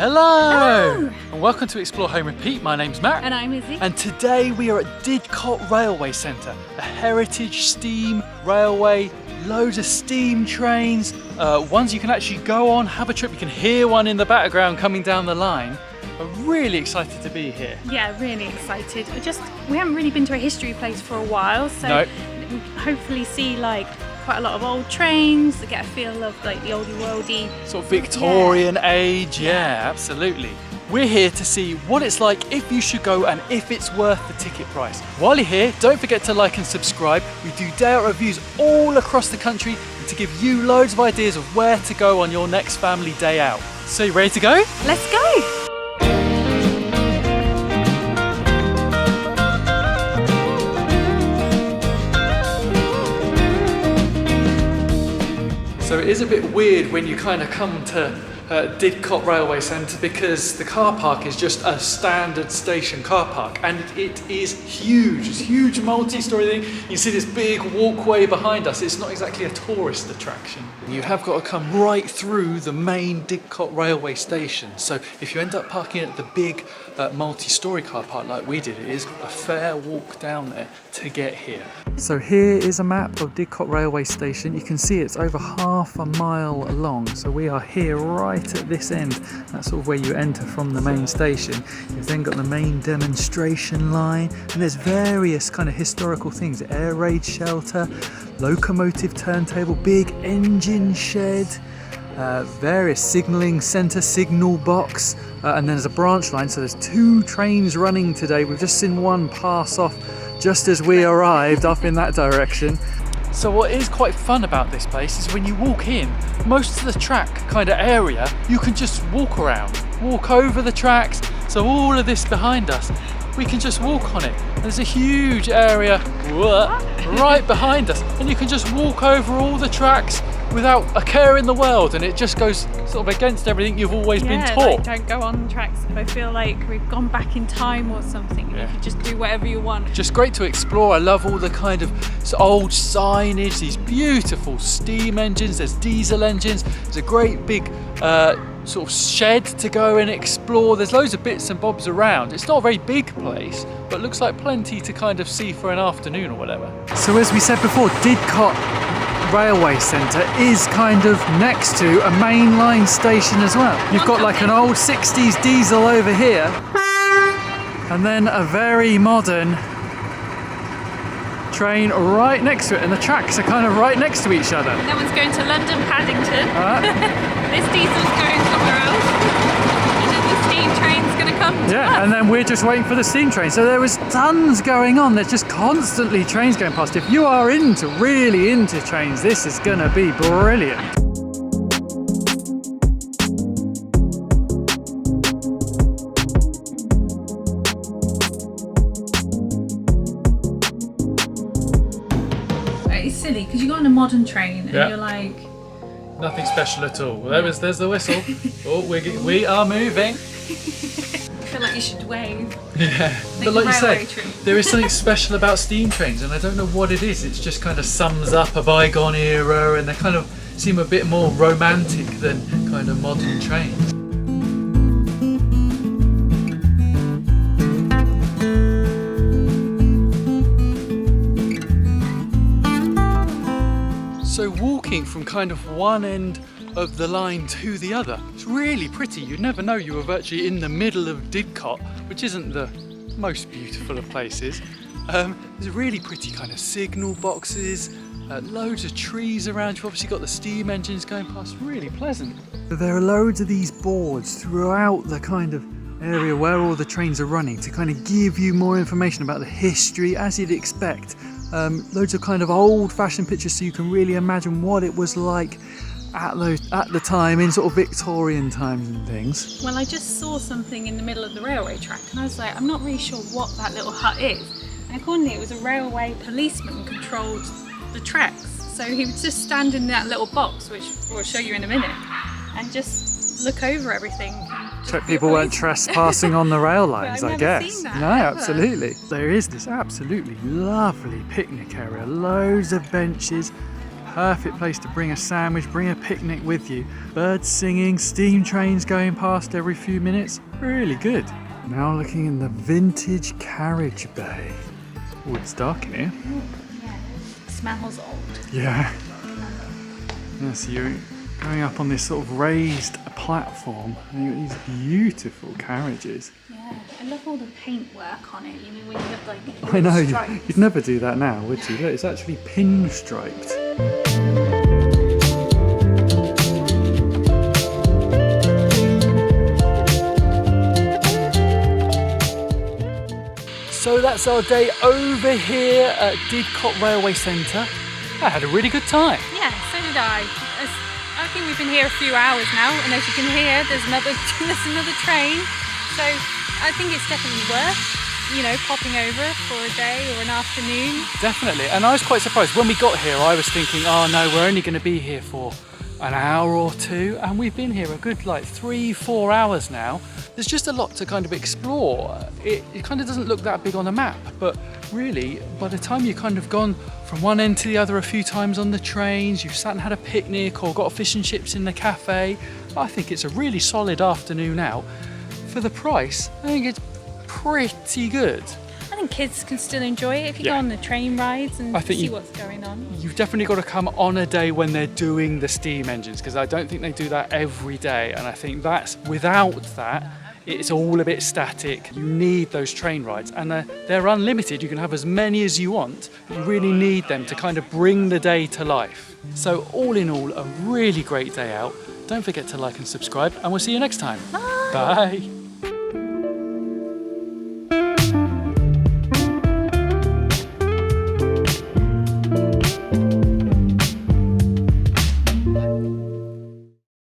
Hello! And welcome to Explore Home Repeat. My name's Matt. And I'm Izzy. And today we are at Didcot Railway Centre, a heritage steam railway, loads of steam trains, ones you can actually go on, have a trip. You can hear one in the background coming down the line. I'm really excited to be here. Yeah, really excited. We haven't really been to a history place for a while, so we'll hopefully see quite a lot of old trains to get a feel of the oldie worldy sort of Victorian age. Yeah, absolutely. We're here to see what it's like, if you should go, and if it's worth the ticket price. While you're here, don't forget to like and subscribe. We do day out reviews all across the country to give you loads of ideas of where to go on your next family day out. So you ready to go? Let's go! So it is a bit weird when you kind of come to Didcot Railway Centre, because the car park is just a standard station car park, and it is huge. It's a huge multi-storey thing. You see this big walkway behind us. It's not exactly a tourist attraction. You have got to come right through the main Didcot Railway Station. So if you end up parking at the big multi-storey car park like we did, it is a fair walk down there to get here. So here is a map of Didcot Railway Station. You can see it's over half a mile long. So we are here right at this end. That's sort of where you enter from the main station. You've then got the main demonstration line, and there's various kind of historical things: air raid shelter, locomotive turntable, big engine shed, various signalling centre, signal box, and then there's a branch line. So there's 2 trains running today. We've just seen one pass off just as we arrived up in that direction. So what is quite fun about this place is when you walk in, most of the track kind of area, you can just walk around, walk over the tracks. So all of this behind us, we can just walk on it. There's a huge area right behind us, and you can just walk over all the tracks without a care in the world, and it just goes sort of against everything you've always been taught. Don't go on the tracks. I feel like we've gone back in time or something. You can just do whatever you want. Just great to explore. I love all the kind of old signage, these beautiful steam engines, there's diesel engines, there's a great big sort of shed to go and explore. There's loads of bits and bobs around. It's not a very big place, but looks like plenty to kind of see for an afternoon or whatever. So as we said before, Didcot Railway Centre is kind of next to a mainline station as well. You've got like an old 60s diesel over here, and then a very modern train right next to it, and the tracks are kind of right next to each other. That one's going to London Paddington. This diesel's going somewhere else, and then the steam train's going to come to us. And then we're just waiting for the steam train. So there was tons going on. There's just constantly trains going past. If you are really into trains, this is going to be brilliant. It's silly because you go on a modern train and you're like, nothing special at all. There's the whistle. Oh, we are moving. I feel like you should wave. Yeah, but like you said, there is something special about steam trains, and I don't know what it is. It just kind of sums up a bygone era, and they kind of seem a bit more romantic than kind of modern trains. So walking from kind of one end of the line to the other, it's really pretty. You'd never know you were virtually in the middle of Didcot, which isn't the most beautiful of places. There's really pretty kind of signal boxes, loads of trees around. You've obviously got the steam engines going past, really pleasant. There are loads of these boards throughout the kind of area where all the trains are running to kind of give you more information about the history, as you'd expect. Loads of kind of old-fashioned pictures, so you can really imagine what it was like at the time in sort of Victorian times and things. Well, I just saw something in the middle of the railway track, and I was like, I'm not really sure what that little hut is. And accordingly, it was a railway policeman controlled the tracks. So he would just stand in that little box, which we'll show you in a minute, and just look over everything. Check people weren't trespassing on the rail lines, I guess. Seen that, no, absolutely. There is this absolutely lovely picnic area, loads of benches, perfect place to bring a sandwich, bring a picnic with you. Birds singing, steam trains going past every few minutes. Really good. Now looking in the vintage carriage bay. Oh, it's dark in here. Yeah, smells old. Yeah. Yeah, so you're going up on this sort of raised platform and you've got these beautiful carriages. Yeah, I love all the paintwork on it. You know, when you have like I know, stripes. you'd never do that now, would you? Look, it's actually pinstriped. So that's our day over here at Didcot Railway Centre. I had a really good time. Yeah, so did I. I think we've been here a few hours now, and as you can hear, there's another train. So I think it's definitely worth, you know, popping over for a day or an afternoon. Definitely, and I was quite surprised. When we got here, I was thinking, oh no, we're only going to be here for an hour or two, and we've been here a good like 3-4 hours now. There's just a lot to kind of explore. It kind of doesn't look that big on a map, but really, by the time you've kind of gone from one end to the other a few times on the trains, you've sat and had a picnic or got a fish and chips in the cafe, I think it's a really solid afternoon out. For the price, I think it's pretty good. I think kids can still enjoy it if you Yeah. go on the train rides and I think see you- what's going on. You've definitely got to come on a day when they're doing the steam engines, because I don't think they do that every day, and I think that's, without that, it's all a bit static. You need those train rides, and they're unlimited. You can have as many as you want. You really need them to kind of bring the day to life. So all in all, a really great day out. Don't forget to like and subscribe, and we'll see you next time. Bye. Bye.